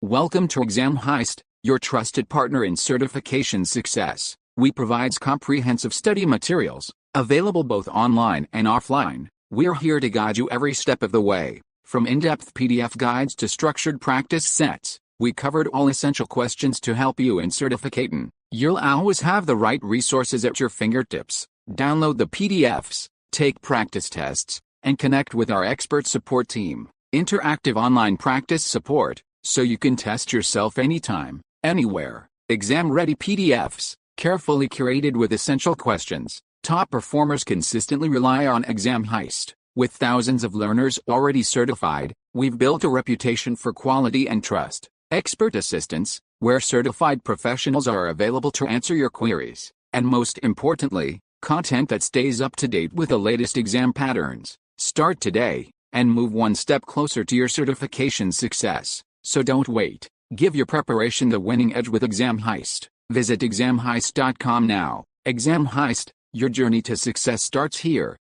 Welcome to Exam Heist, your trusted partner in certification success. We provide comprehensive study materials, available both online and offline. We're here to guide you every step of the way. From in-depth PDF guides to structured practice sets, we covered all essential questions to help you in certificating. You'll always have the right resources at your fingertips. Download the PDFs, take practice tests, and connect with our expert support team. Interactive online practice support, so you can test yourself anytime, anywhere. Exam-ready PDFs, carefully curated with essential questions. Top performers consistently rely on Exam Heist. With thousands of learners already certified, we've built a reputation for quality and trust. Expert assistance, where certified professionals are available to answer your queries. And most importantly, content that stays up to date with the latest exam patterns. Start today, and move one step closer to your certification success. So don't wait. Give your preparation the winning edge with Exam Heist. Visit examheist.com now. Exam Heist, your journey to success starts here.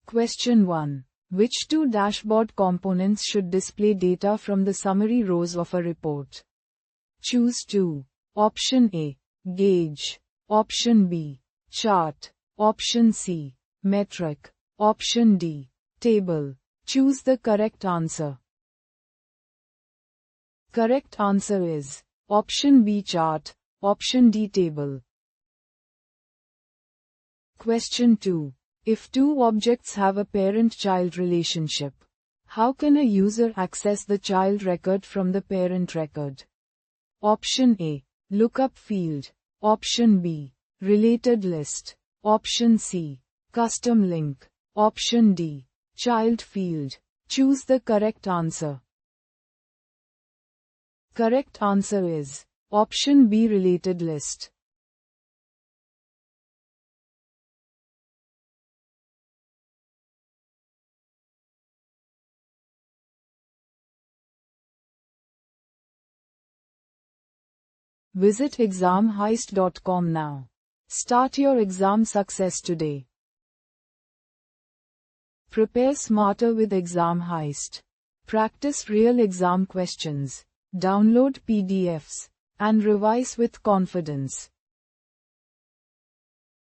Question 1. Which two dashboard components should display data from the summary rows of a report? Choose 2. Option A, Gauge. Option B, Chart. Option C, Metric. Option D, Table. Choose the correct answer. Correct answer is Option B, Chart. Option D, Table. Question 2. If two objects have a parent-child relationship, how can a user access the child record from the parent record? Option A, Lookup field. Option B, Related list. Option C, Custom link. Option D, Child field. Choose the correct answer. Correct answer is Option B, Related list. Visit examheist.com now. Start your exam success today. Prepare smarter with Exam Heist. Practice real exam questions. Download PDFs and revise with confidence.